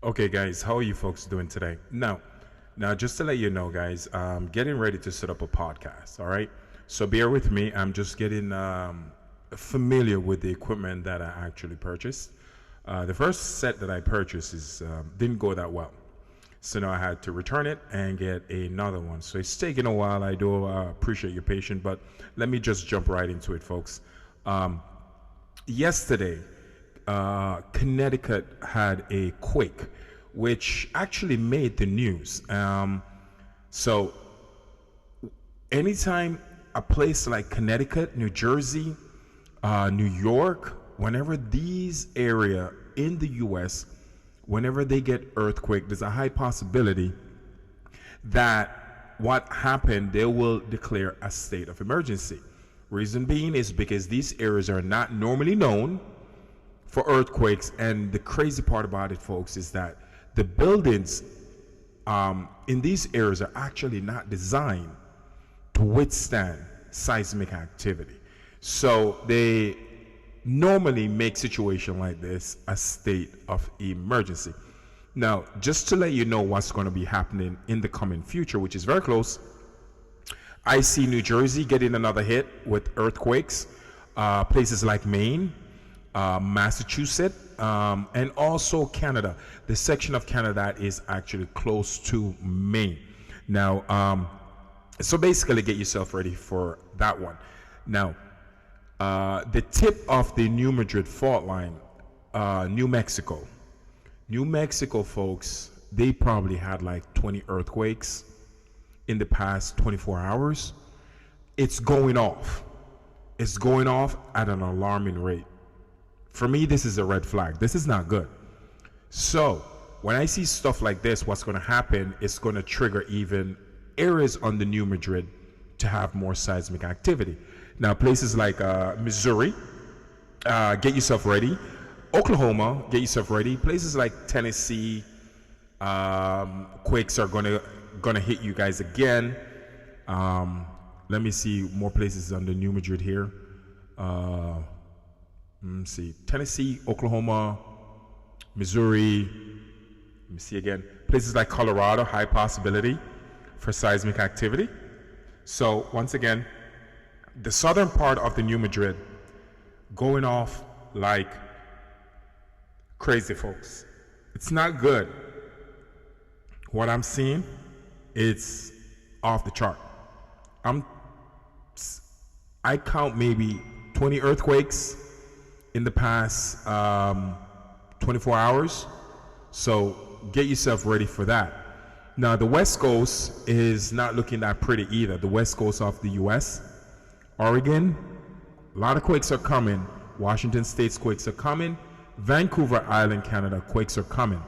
Okay, guys, how are you folks doing today? Now, just to let you know, guys, I'm getting ready to set up a podcast. All right, so bear with me. I'm just getting familiar with the equipment that I actually purchased. The first set that I purchased didn't go that well, so now I had to return it and get another one. So it's taking a while. I do appreciate your patience, but let me just jump right into it, folks. Um, Yesterday, Connecticut had a quake, which actually made the news. So, anytime a place like Connecticut, New Jersey, New York, whenever these area in the U.S., whenever they get earthquake, there's a high possibility that what happened, they will declare a state of emergency. Reason being is because these areas are not normally known for earthquakes, and the crazy part about it, folks, is that the buildings in these areas are actually not designed to withstand seismic activity. So they normally make situation like this a state of emergency. Now, just to let you know what's going to be happening in the coming future, which is very close, I see New Jersey getting another hit with earthquakes, places like Maine, Massachusetts, and also Canada. The section of Canada that is actually close to Maine. Now, so basically, get yourself ready for that one. Now, the tip of the New Madrid fault line, New Mexico. New Mexico, folks, they probably had like 20 earthquakes in the past 24 hours. It's going off. It's going off at an alarming rate. For me, this is a red flag. This is not good. So, when I see stuff like this, what's going to happen is going to trigger even areas on the New Madrid to have more seismic activity. Now, places like Missouri, get yourself ready. Oklahoma, get yourself ready. Places like Tennessee, quakes are gonna hit you guys again. Let me see more places on the New Madrid here. Let me see, Tennessee, Oklahoma, Missouri. Let me see again. Places like Colorado, high possibility for seismic activity. So once again, the southern part of the New Madrid going off like crazy, folks. It's not good. What I'm seeing, it's off the chart. I count maybe 20 earthquakes in the past 24 hours. So get yourself ready for that. Now, the West Coast is not looking that pretty either. The West Coast of the U.S., Oregon, a lot of quakes are coming. Washington State's quakes are coming. Vancouver Island, Canada, quakes are coming.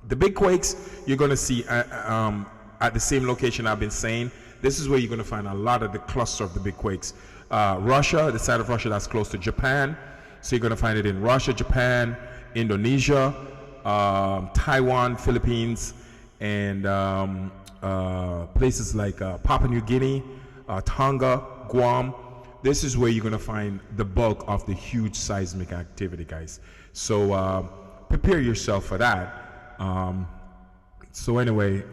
The big quakes you're going to see at the same location I've been saying. This is where you're going to find a lot of the cluster of the big quakes. Russia, the side of Russia that's close to Japan. So you're going to find it in Russia, Japan, Indonesia, Taiwan, Philippines, and places like Papua New Guinea, Tonga, Guam. This is where you're going to find the bulk of the huge seismic activity, guys. So prepare yourself for that. So anyway,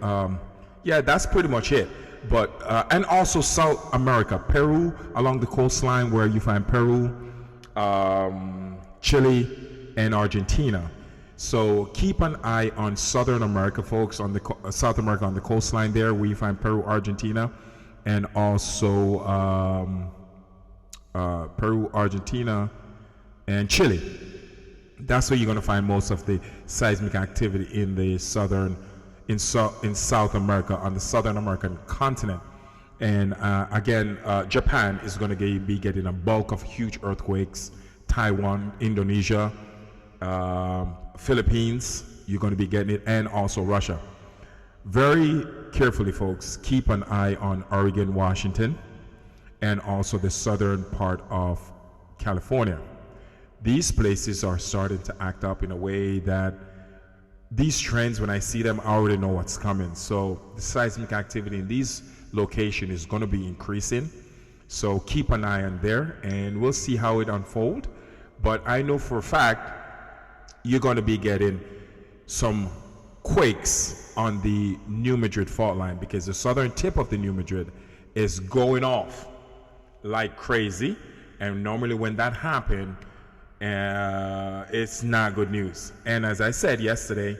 yeah, that's pretty much it. But and also South America, Peru, along the coastline where you find Peru, Chile, and Argentina. So keep an eye on Southern America, folks, on the South America on the coastline there, where you find Peru, Argentina, and also Peru, Argentina, and Chile. That's where you're going to find most of the seismic activity in the in South America, on the Southern American continent. And again, Japan is going to be getting a bulk of huge earthquakes. Taiwan, Indonesia, Philippines, you're going to be getting it, and also Russia. Very carefully, folks, keep an eye on Oregon, Washington, and also the southern part of California. These places are starting to act up in a way that these trends, when I see them, I already know what's coming. So the seismic activity in these locations is going to be increasing. So keep an eye on there, and we'll see how it unfolds. But I know for a fact you're going to be getting some quakes on the New Madrid fault line, because the southern tip of the New Madrid is going off like crazy. And normally when that happens, it's not good news. And as I said yesterday,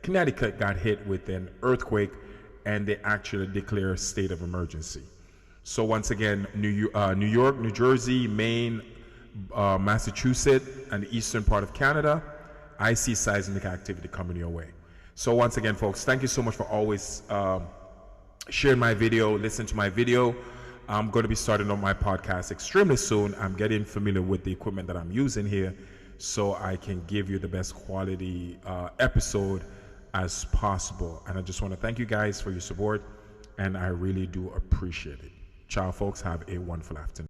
Connecticut got hit with an earthquake, and they actually declare a state of emergency. So once again, New York, New Jersey, Maine, Massachusetts, and the eastern part of Canada, I see seismic activity coming your way. So once again, folks, thank you so much for always sharing my video, listening to my video. I'm going to be starting on my podcast extremely soon. I'm getting familiar with the equipment that I'm using here, so I can give you the best quality episode as possible. And I just want to thank you guys for your support, and I really do appreciate it. Ciao, folks. Have a wonderful afternoon.